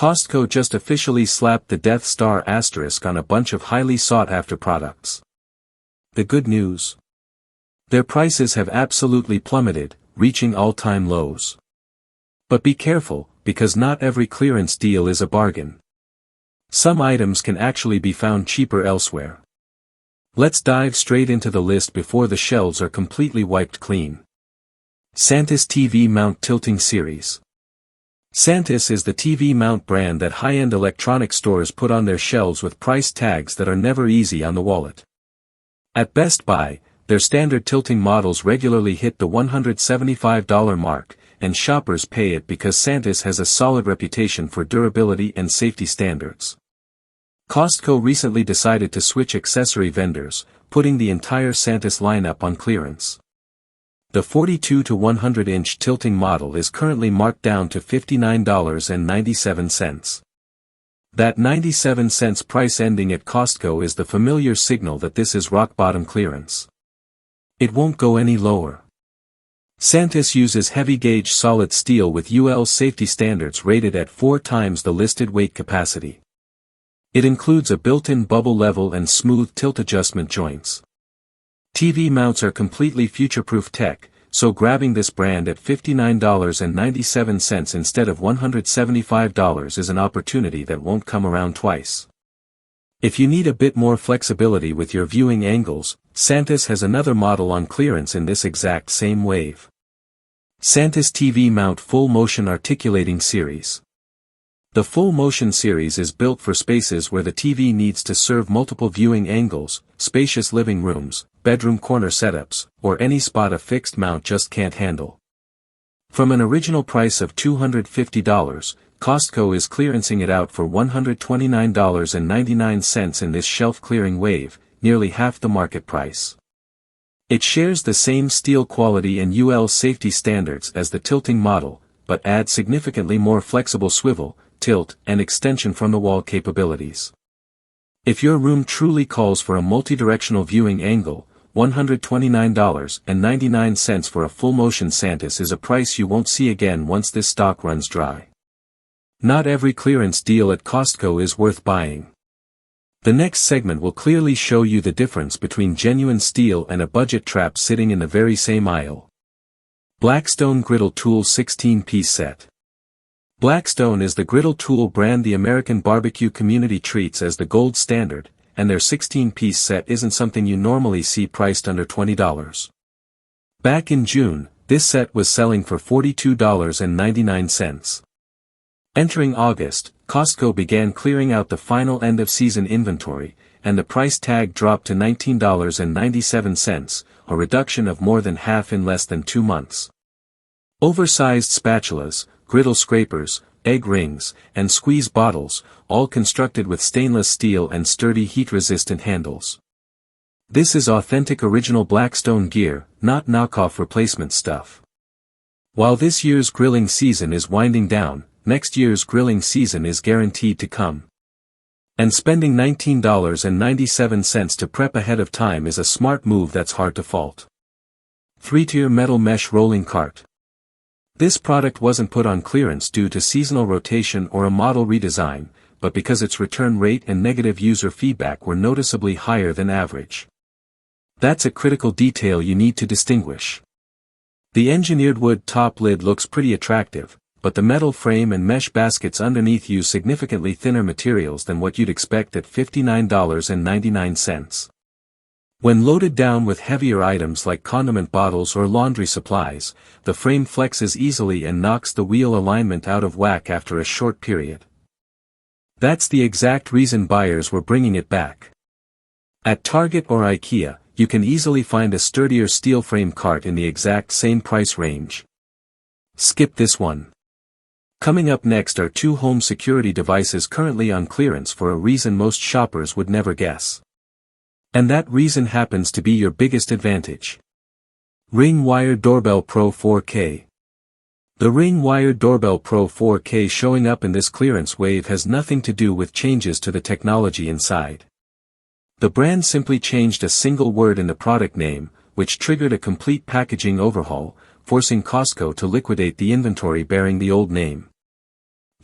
Costco just officially slapped the Death Star asterisk on a bunch of highly sought-after products. The good news? Their prices have absolutely plummeted, reaching all-time lows. But be careful, because not every clearance deal is a bargain. Some items can actually be found cheaper elsewhere. Let's dive straight into the list before the shelves are completely wiped clean. Santis TV Mount Tilting Series. Santis is the TV mount brand that high-end electronic stores put on their shelves with price tags that are never easy on the wallet. At Best Buy, their standard tilting models regularly hit the $175 mark, and shoppers pay it because Santis has a solid reputation for durability and safety standards. Costco recently decided to switch accessory vendors, putting the entire Santis lineup on clearance. The 42 to 100-inch tilting model is currently marked down to $59.97. That 97-cent price ending at Costco is the familiar signal that this is rock-bottom clearance. It won't go any lower. Santis uses heavy-gauge solid steel with UL safety standards rated at 4 times the listed weight capacity. It includes a built-in bubble level and smooth tilt adjustment joints. TV mounts are completely future-proof tech, so grabbing this brand at $59.97 instead of $175 is an opportunity that won't come around twice. If you need a bit more flexibility with your viewing angles, Santis has another model on clearance in this exact same wave. Santis TV Mount Full Motion Articulating Series. The Full Motion series is built for spaces where the TV needs to serve multiple viewing angles, spacious living rooms, bedroom corner setups, or any spot a fixed mount just can't handle. From an original price of $250, Costco is clearancing it out for $129.99 in this shelf-clearing wave, nearly half the market price. It shares the same steel quality and UL safety standards as the tilting model, but adds significantly more flexible swivel, tilt, and extension from the wall capabilities. If your room truly calls for a multi-directional viewing angle, $129.99 for a full-motion Santis is a price you won't see again once this stock runs dry. Not every clearance deal at Costco is worth buying. The next segment will clearly show you the difference between genuine steel and a budget trap sitting in the very same aisle. Blackstone Griddle Tool 16-piece set. Blackstone is the griddle tool brand the American barbecue community treats as the gold standard, and their 16-piece set isn't something you normally see priced under $20. Back in June, this set was selling for $42.99. Entering August, Costco began clearing out the final end-of-season inventory, and the price tag dropped to $19.97, a reduction of more than half in less than 2 months. Oversized spatulas, griddle scrapers, egg rings, and squeeze bottles, all constructed with stainless steel and sturdy heat-resistant handles. This is authentic original Blackstone gear, not knockoff replacement stuff. While this year's grilling season is winding down, next year's grilling season is guaranteed to come. And spending $19.97 to prep ahead of time is a smart move that's hard to fault. 3-tier metal mesh rolling cart. This product wasn't put on clearance due to seasonal rotation or a model redesign, but because its return rate and negative user feedback were noticeably higher than average. That's a critical detail you need to distinguish. The engineered wood top lid looks pretty attractive, but the metal frame and mesh baskets underneath use significantly thinner materials than what you'd expect at $59.99. When loaded down with heavier items like condiment bottles or laundry supplies, the frame flexes easily and knocks the wheel alignment out of whack after a short period. That's the exact reason buyers were bringing it back. At Target or IKEA, you can easily find a sturdier steel frame cart in the exact same price range. Skip this one. Coming up next are 2 home security devices currently on clearance for a reason most shoppers would never guess. And that reason happens to be your biggest advantage. Ring Wired Doorbell Pro 4K. The Ring Wired Doorbell Pro 4K showing up in this clearance wave has nothing to do with changes to the technology inside. The brand simply changed a single word in the product name, which triggered a complete packaging overhaul, forcing Costco to liquidate the inventory bearing the old name.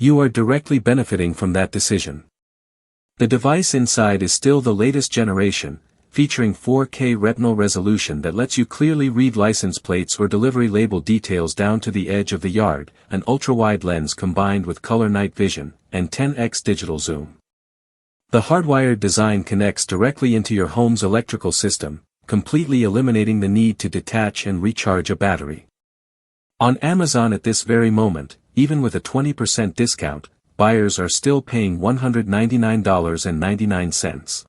You are directly benefiting from that decision. The device inside is still the latest generation, featuring 4K retinal resolution that lets you clearly read license plates or delivery label details down to the edge of the yard, an ultra-wide lens combined with color night vision, and 10x digital zoom. The hardwired design connects directly into your home's electrical system, completely eliminating the need to detach and recharge a battery. On Amazon at this very moment, even with a 20% discount, buyers are still paying $199.99.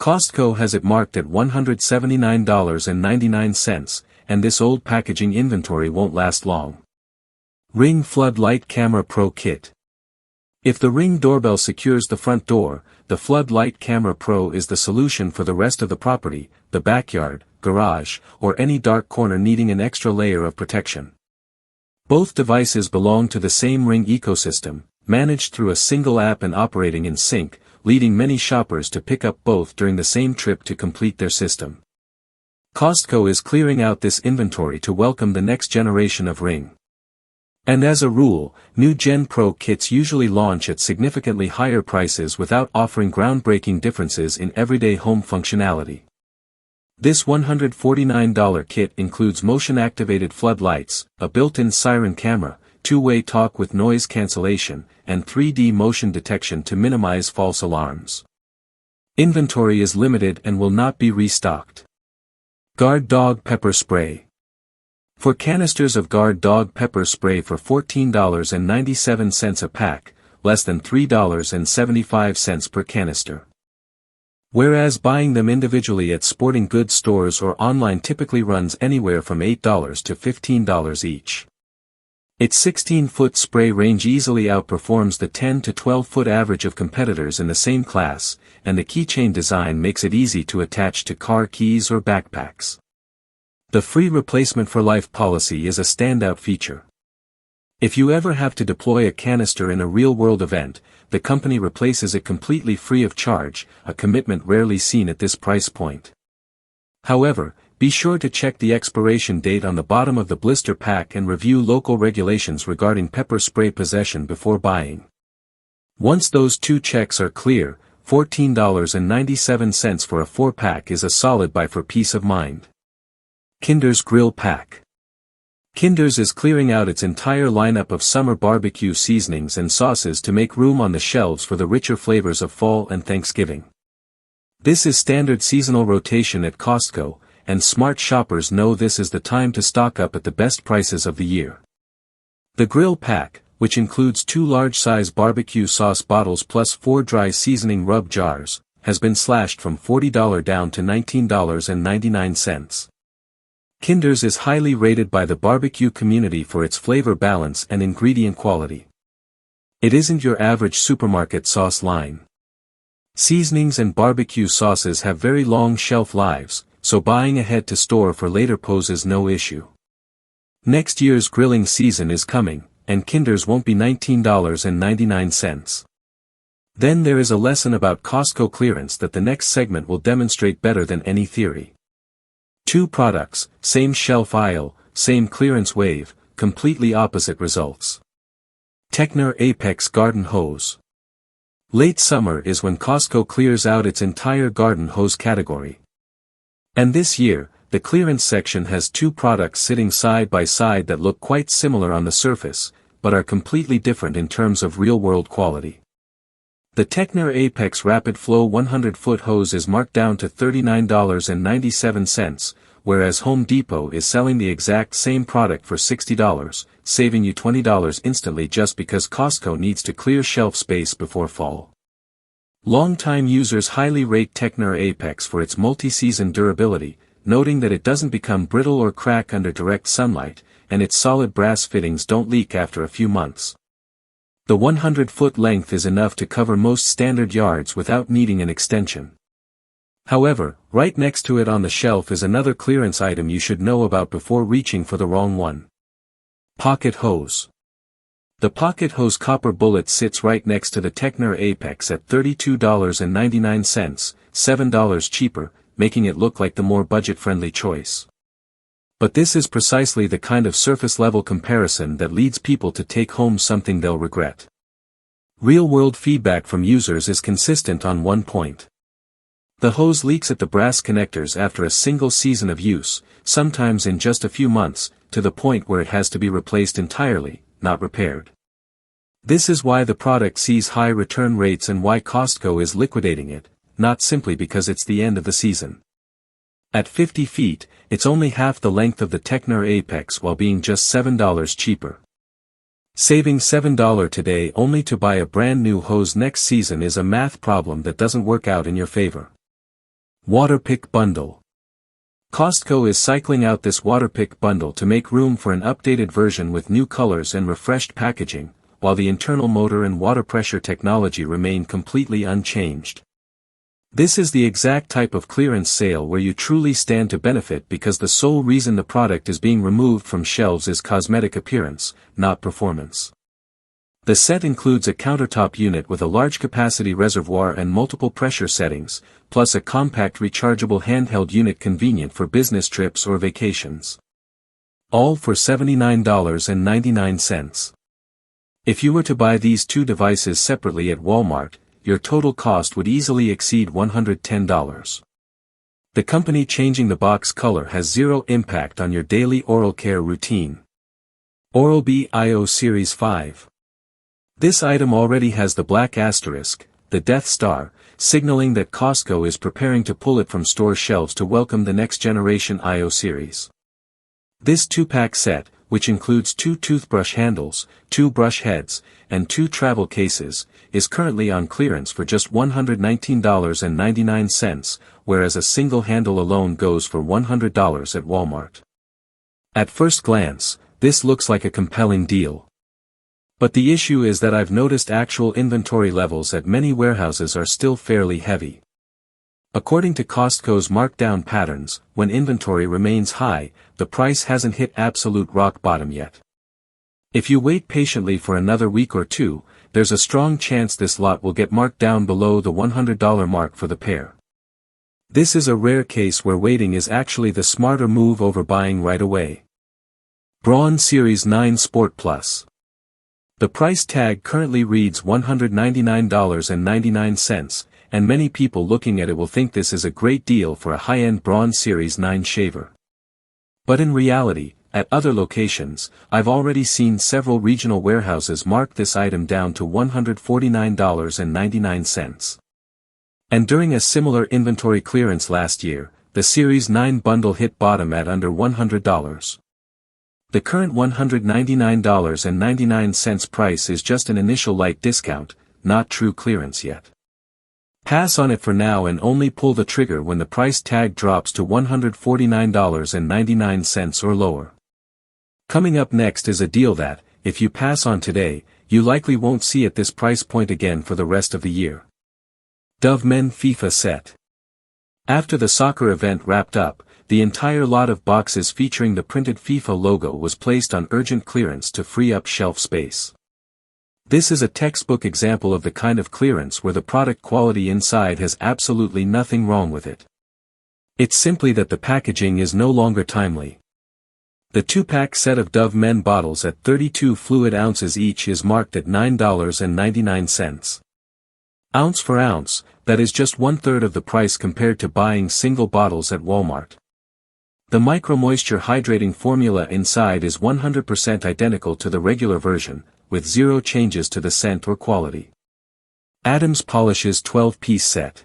Costco has it marked at $179.99, and this old packaging inventory won't last long. Ring Floodlight Camera Pro Kit. If the Ring doorbell secures the front door, the Floodlight Camera Pro is the solution for the rest of the property, the backyard, garage, or any dark corner needing an extra layer of protection. Both devices belong to the same Ring ecosystem, managed through a single app and operating in sync, leading many shoppers to pick up both during the same trip to complete their system. Costco is clearing out this inventory to welcome the next generation of Ring. And as a rule, new Gen Pro kits usually launch at significantly higher prices without offering groundbreaking differences in everyday home functionality. This $149 kit includes motion-activated floodlights, a built-in siren camera, two-way talk with noise cancellation, and 3D motion detection to minimize false alarms. Inventory is limited and will not be restocked. Guard Dog Pepper Spray. For canisters of Guard Dog Pepper Spray for $14.97 a pack, less than $3.75 per canister. Whereas buying them individually at sporting goods stores or online typically runs anywhere from $8 to $15 each. Its 16-foot spray range easily outperforms the 10 to 12-foot average of competitors in the same class, and the keychain design makes it easy to attach to car keys or backpacks. The free replacement for life policy is a standout feature. If you ever have to deploy a canister in a real-world event, the company replaces it completely free of charge, a commitment rarely seen at this price point. However, be sure to check the expiration date on the bottom of the blister pack and review local regulations regarding pepper spray possession before buying. Once those two checks are clear, $14.97 for a 4-pack is a solid buy for peace of mind. Kinder's Grill Pack. Kinder's is clearing out its entire lineup of summer barbecue seasonings and sauces to make room on the shelves for the richer flavors of fall and Thanksgiving. This is standard seasonal rotation at Costco, and smart shoppers know this is the time to stock up at the best prices of the year. The Grill Pack, which includes 2 large-size barbecue sauce bottles plus 4 dry seasoning rub jars, has been slashed from $40 down to $19.99. Kinder's is highly rated by the barbecue community for its flavor balance and ingredient quality. It isn't your average supermarket sauce line. Seasonings and barbecue sauces have very long shelf lives, so buying ahead to store for later poses no issue. Next year's grilling season is coming, and Kinder's won't be $19.99. Then there is a lesson about Costco clearance that the next segment will demonstrate better than any theory. 2 products, same shelf aisle, same clearance wave, completely opposite results. Techner Apex Garden Hose. Late summer is when Costco clears out its entire garden hose category. And this year, the clearance section has 2 products sitting side by side that look quite similar on the surface, but are completely different in terms of real-world quality. The Techner Apex Rapid Flow 100-foot hose is marked down to $39.97, whereas Home Depot is selling the exact same product for $60, saving you $20 instantly just because Costco needs to clear shelf space before fall. Longtime users highly rate Techner Apex for its multi-season durability, noting that it doesn't become brittle or crack under direct sunlight, and its solid brass fittings don't leak after a few months. The 100-foot length is enough to cover most standard yards without needing an extension. However, right next to it on the shelf is another clearance item you should know about before reaching for the wrong one. Pocket Hose. The Pocket Hose copper bullet sits right next to the Techner Apex at $32.99, $7 cheaper, making it look like the more budget-friendly choice. But this is precisely the kind of surface-level comparison that leads people to take home something they'll regret. Real-world feedback from users is consistent on one point. The hose leaks at the brass connectors after a single season of use, sometimes in just a few months, to the point where it has to be replaced entirely, not repaired. This is why the product sees high return rates and why Costco is liquidating it, not simply because it's the end of the season. At 50 feet, it's only half the length of the Technar Apex while being just $7 cheaper. Saving $7 today only to buy a brand new hose next season is a math problem that doesn't work out in your favor. Waterpick Bundle. Costco is cycling out this Waterpick bundle to make room for an updated version with new colors and refreshed packaging, while the internal motor and water pressure technology remain completely unchanged. This is the exact type of clearance sale where you truly stand to benefit because the sole reason the product is being removed from shelves is cosmetic appearance, not performance. The set includes a countertop unit with a large capacity reservoir and multiple pressure settings, plus a compact rechargeable handheld unit convenient for business trips or vacations. All for $79.99. If you were to buy these two devices separately at Walmart, your total cost would easily exceed $110. The company changing the box color has zero impact on your daily oral care routine. Oral-B iO Series 5. This item already has the black asterisk, the Death Star, signaling that Costco is preparing to pull it from store shelves to welcome the next generation iO series. This 2-pack set, which includes 2 toothbrush handles, 2 brush heads, and 2 travel cases, is currently on clearance for just $119.99, whereas a single handle alone goes for $100 at Walmart. At first glance, this looks like a compelling deal. But the issue is that I've noticed actual inventory levels at many warehouses are still fairly heavy. According to Costco's markdown patterns, when inventory remains high, the price hasn't hit absolute rock bottom yet. If you wait patiently for another week or two, there's a strong chance this lot will get marked down below the $100 mark for the pair. This is a rare case where waiting is actually the smarter move over buying right away. Braun Series 9 Sport Plus. The price tag currently reads $199.99, and many people looking at it will think this is a great deal for a high-end Braun Series 9 shaver. But in reality, at other locations, I've already seen several regional warehouses mark this item down to $149.99. And during a similar inventory clearance last year, the Series 9 bundle hit bottom at under $100. The current $199.99 price is just an initial light discount, not true clearance yet. Pass on it for now and only pull the trigger when the price tag drops to $149.99 or lower. Coming up next is a deal that, if you pass on today, you likely won't see at this price point again for the rest of the year. Dove Men FIFA Set. After the soccer event wrapped up, the entire lot of boxes featuring the printed FIFA logo was placed on urgent clearance to free up shelf space. This is a textbook example of the kind of clearance where the product quality inside has absolutely nothing wrong with it. It's simply that the packaging is no longer timely. The 2-pack set of Dove Men bottles at 32 fluid ounces each is marked at $9.99. Ounce for ounce, that is just 1/3 of the price compared to buying single bottles at Walmart. The Micro Moisture hydrating formula inside is 100% identical to the regular version, with zero changes to the scent or quality. Adams Polishes 12-piece set.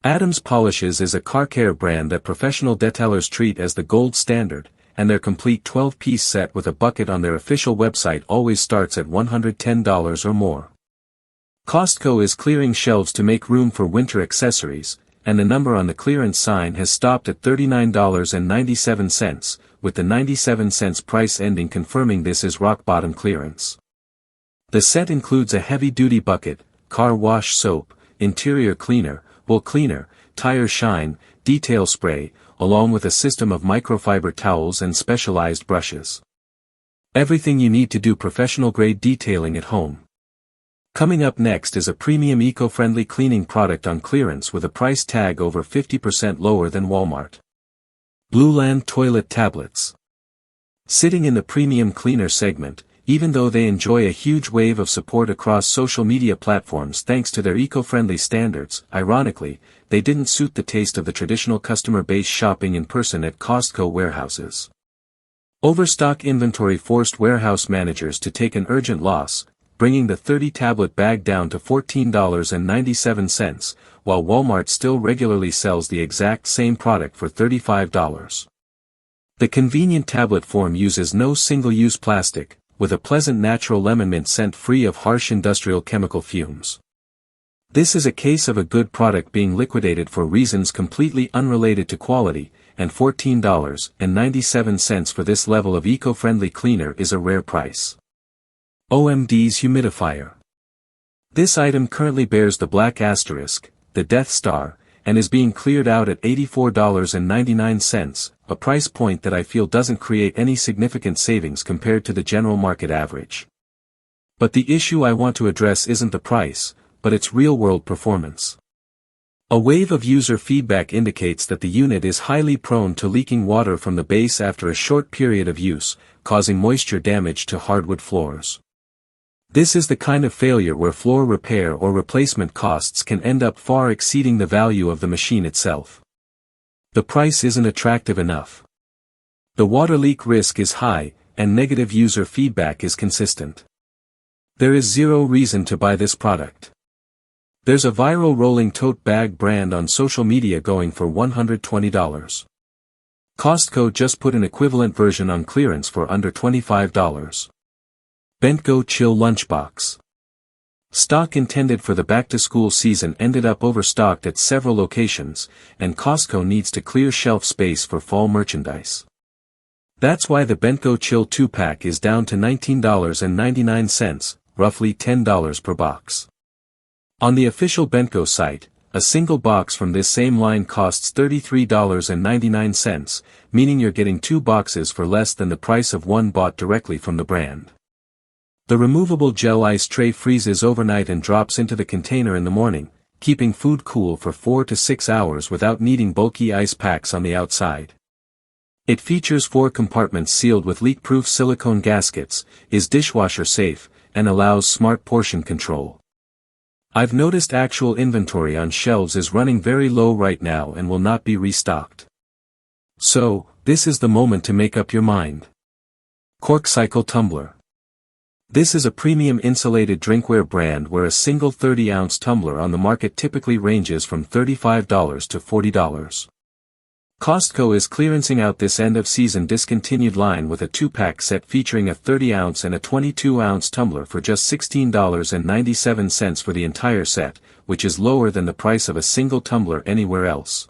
Adams Polishes is a car care brand that professional detailers treat as the gold standard, and their complete 12-piece set with a bucket on their official website always starts at $110 or more. Costco is clearing shelves to make room for winter accessories, and the number on the clearance sign has stopped at $39.97, with the 97-cent price ending confirming this is rock-bottom clearance. The set includes a heavy-duty bucket, car wash soap, interior cleaner, wool cleaner, tire shine, detail spray, along with a system of microfiber towels and specialized brushes. Everything you need to do professional-grade detailing at home. Coming up next is a premium eco-friendly cleaning product on clearance with a price tag over 50% lower than Walmart. Blueland Toilet Tablets. Sitting in the premium cleaner segment, even though they enjoy a huge wave of support across social media platforms thanks to their eco-friendly standards. Ironically, they didn't suit the taste of the traditional customer base shopping in person at Costco warehouses. Overstock inventory forced warehouse managers to take an urgent loss, bringing the 30-tablet bag down to $14.97, while Walmart still regularly sells the exact same product for $35. The convenient tablet form uses no single-use plastic, with a pleasant natural lemon mint scent free of harsh industrial chemical fumes. This is a case of a good product being liquidated for reasons completely unrelated to quality, and $14.97 for this level of eco-friendly cleaner is a rare price. OMD's humidifier. This item currently bears the black asterisk, the Death Star, and is being cleared out at $84.99, a price point that I feel doesn't create any significant savings compared to the general market average. But the issue I want to address isn't the price, but its real-world performance. A wave of user feedback indicates that the unit is highly prone to leaking water from the base after a short period of use, causing moisture damage to hardwood floors. This is the kind of failure where floor repair or replacement costs can end up far exceeding the value of the machine itself. The price isn't attractive enough. The water leak risk is high, and negative user feedback is consistent. There is zero reason to buy this product. There's a viral rolling tote bag brand on social media going for $120. Costco just put an equivalent version on clearance for under $25. Bentgo Chill Lunchbox. Stock intended for the back-to-school season ended up overstocked at several locations, and Costco needs to clear shelf space for fall merchandise. That's why the Bentgo Chill 2-pack is down to $19.99, roughly $10 per box. On the official Bentgo site, a single box from this same line costs $33.99, meaning you're getting 2 boxes for less than the price of one bought directly from the brand. The removable gel ice tray freezes overnight and drops into the container in the morning, keeping food cool for 4 to 6 hours without needing bulky ice packs on the outside. It features 4 compartments sealed with leak-proof silicone gaskets, is dishwasher safe, and allows smart portion control. I've noticed actual inventory on shelves is running very low right now and will not be restocked. So, this is the moment to make up your mind. CorkCycle Tumbler. This is a premium insulated drinkware brand where a single 30-ounce tumbler on the market typically ranges from $35 to $40. Costco is clearancing out this end-of-season discontinued line with a 2-pack set featuring a 30-ounce and a 22-ounce tumbler for just $16.97 for the entire set, which is lower than the price of a single tumbler anywhere else.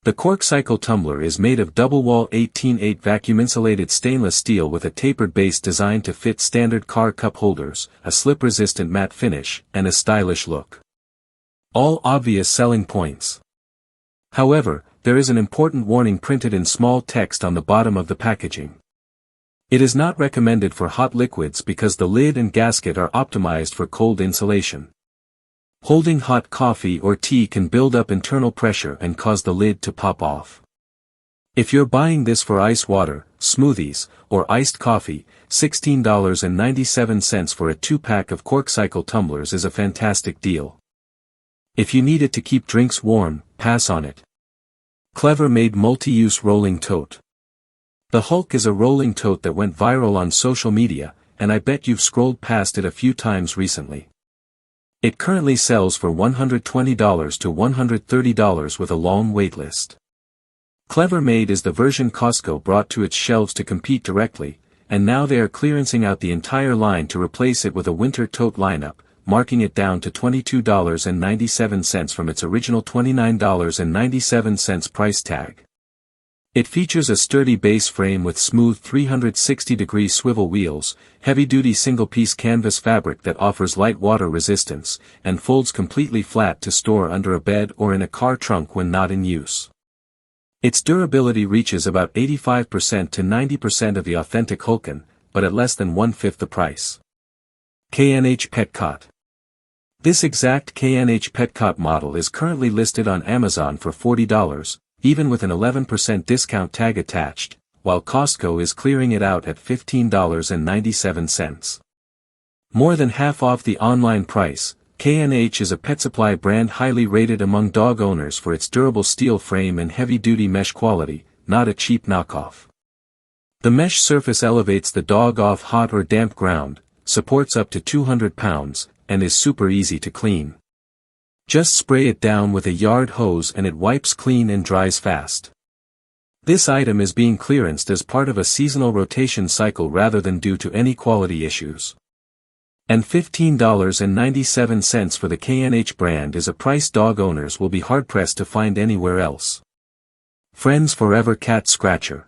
The CorkCycle tumbler is made of double-wall 18/8 vacuum-insulated stainless steel with a tapered base designed to fit standard car cup holders, a slip-resistant matte finish, and a stylish look. All obvious selling points. However, there is an important warning printed in small text on the bottom of the packaging. It is not recommended for hot liquids because the lid and gasket are optimized for cold insulation. Holding hot coffee or tea can build up internal pressure and cause the lid to pop off. If you're buying this for ice water, smoothies, or iced coffee, $16.97 for a 2-pack of CorkCycle tumblers is a fantastic deal. If you need it to keep drinks warm, pass on it. Clever Made Multi-Use Rolling Tote. The Hulk is a rolling tote that went viral on social media, and I bet you've scrolled past it a few times recently. It currently sells for $120 to $130 with a long waitlist. Clever Made is the version Costco brought to its shelves to compete directly, and now they are clearancing out the entire line to replace it with a winter tote lineup, marking it down to $22.97 from its original $29.97 price tag. It features a sturdy base frame with smooth 360-degree swivel wheels, heavy-duty single-piece canvas fabric that offers light water resistance, and folds completely flat to store under a bed or in a car trunk when not in use. Its durability reaches about 85% to 90% of the authentic Hulken, but at less than 1/5 the price. K&H Petcot. This exact K&H Petcot model is currently listed on Amazon for $40, even with an 11% discount tag attached, while Costco is clearing it out at $15.97. More than half off the online price, K&H is a pet supply brand highly rated among dog owners for its durable steel frame and heavy-duty mesh quality, not a cheap knockoff. The mesh surface elevates the dog off hot or damp ground, supports up to 200 pounds, and is super easy to clean. Just spray it down with a yard hose and it wipes clean and dries fast. This item is being clearanced as part of a seasonal rotation cycle rather than due to any quality issues. And $15.97 for the K&H brand is a price dog owners will be hard-pressed to find anywhere else. Friends Forever Cat Scratcher.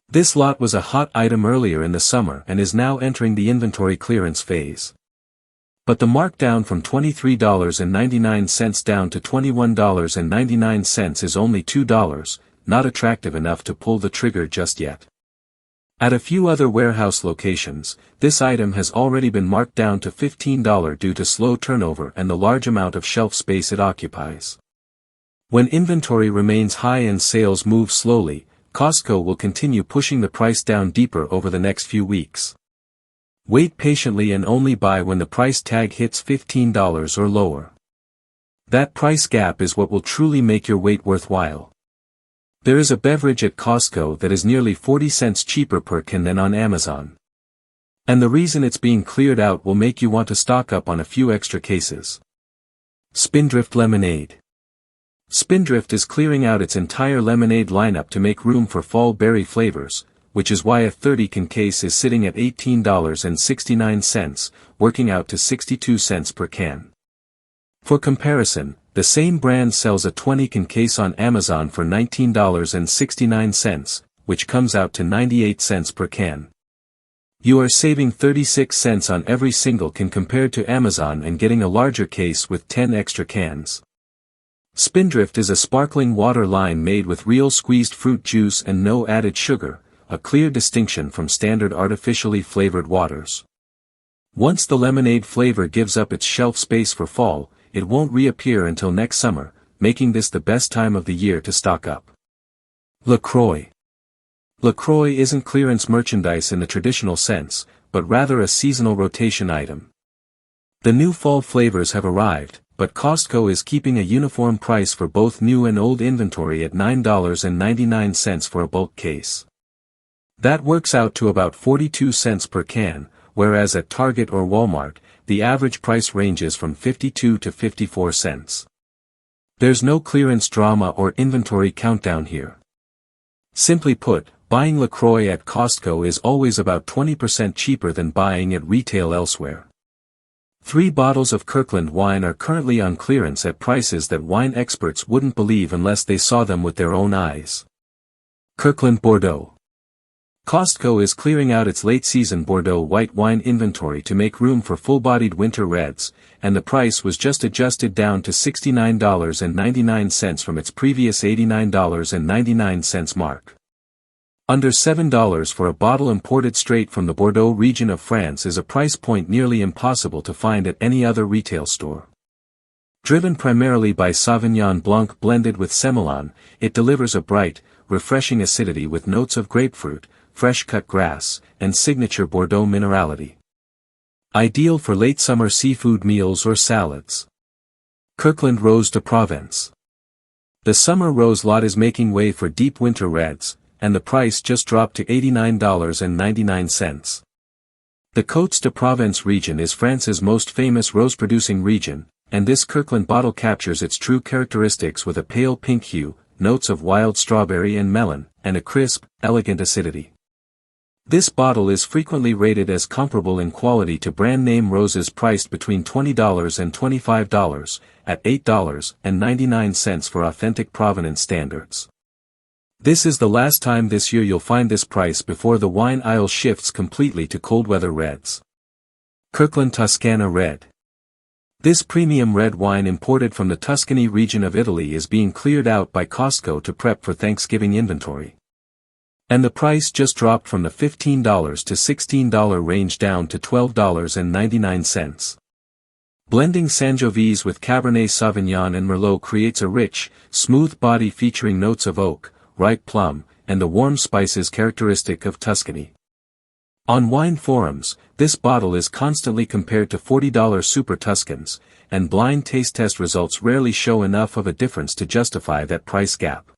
This lot was a hot item earlier in the summer and is now entering the inventory clearance phase. But the markdown from $23.99 down to $21.99 is only $2, not attractive enough to pull the trigger just yet. At a few other warehouse locations, this item has already been marked down to $15 due to slow turnover and the large amount of shelf space it occupies. When inventory remains high and sales move slowly, Costco will continue pushing the price down deeper over the next few weeks. Wait patiently and only buy when the price tag hits $15 or lower. That price gap is what will truly make your wait worthwhile. There is a beverage at Costco that is nearly 40 cents cheaper per can than on Amazon. And the reason it's being cleared out will make you want to stock up on a few extra cases. Spindrift Lemonade. Spindrift is clearing out its entire lemonade lineup to make room for fall berry flavors, which is why a 30-can case is sitting at $18.69, working out to 62 cents per can. For comparison, the same brand sells a 20-can case on Amazon for $19.69, which comes out to 98 cents per can. You are saving 36 cents on every single can compared to Amazon and getting a larger case with 10 extra cans. Spindrift is a sparkling water line made with real squeezed fruit juice and no added sugar, a clear distinction from standard artificially flavored waters. Once the lemonade flavor gives up its shelf space for fall, it won't reappear until next summer, making this the best time of the year to stock up. LaCroix. LaCroix isn't clearance merchandise in the traditional sense, but rather a seasonal rotation item. The new fall flavors have arrived, but Costco is keeping a uniform price for both new and old inventory at $9.99 for a bulk case. That works out to about 42 cents per can, whereas at Target or Walmart, the average price ranges from 52 to 54 cents. There's no clearance drama or inventory countdown here. Simply put, buying LaCroix at Costco is always about 20% cheaper than buying at retail elsewhere. 3 bottles of Kirkland wine are currently on clearance at prices that wine experts wouldn't believe unless they saw them with their own eyes. Kirkland Bordeaux. Costco is clearing out its late-season Bordeaux white wine inventory to make room for full-bodied winter reds, and the price was just adjusted down to $69.99 from its previous $89.99 mark. Under $7 for a bottle imported straight from the Bordeaux region of France is a price point nearly impossible to find at any other retail store. Driven primarily by Sauvignon Blanc blended with Semillon, it delivers a bright, refreshing acidity with notes of grapefruit, fresh-cut grass, and signature Bordeaux minerality. Ideal for late summer seafood meals or salads. Kirkland Rose de Provence. The summer rose lot is making way for deep winter reds, and the price just dropped to $89.99. The Côtes de Provence region is France's most famous rose-producing region, and this Kirkland bottle captures its true characteristics with a pale pink hue, notes of wild strawberry and melon, and a crisp, elegant acidity. This bottle is frequently rated as comparable in quality to brand-name roses priced between $20 and $25, at $8.99 for authentic provenance standards. This is the last time this year you'll find this price before the wine aisle shifts completely to cold-weather reds. Kirkland Toscana Red. This premium red wine imported from the Tuscany region of Italy is being cleared out by Costco to prep for Thanksgiving inventory. And the price just dropped from the $15 to $16 range down to $12.99. Blending Sangiovese with Cabernet Sauvignon and Merlot creates a rich, smooth body featuring notes of oak, ripe plum, and the warm spices characteristic of Tuscany. On wine forums, this bottle is constantly compared to $40 Super Tuscans, and blind taste test results rarely show enough of a difference to justify that price gap.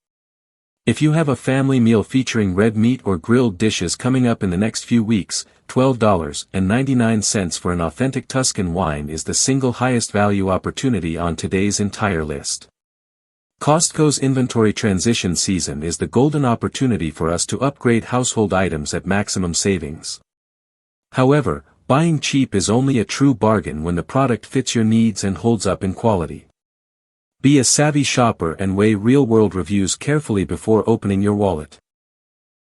If you have a family meal featuring red meat or grilled dishes coming up in the next few weeks, $12.99 for an authentic Tuscan wine is the single highest value opportunity on today's entire list. Costco's inventory transition season is the golden opportunity for us to upgrade household items at maximum savings. However, buying cheap is only a true bargain when the product fits your needs and holds up in quality. Be a savvy shopper and weigh real-world reviews carefully before opening your wallet.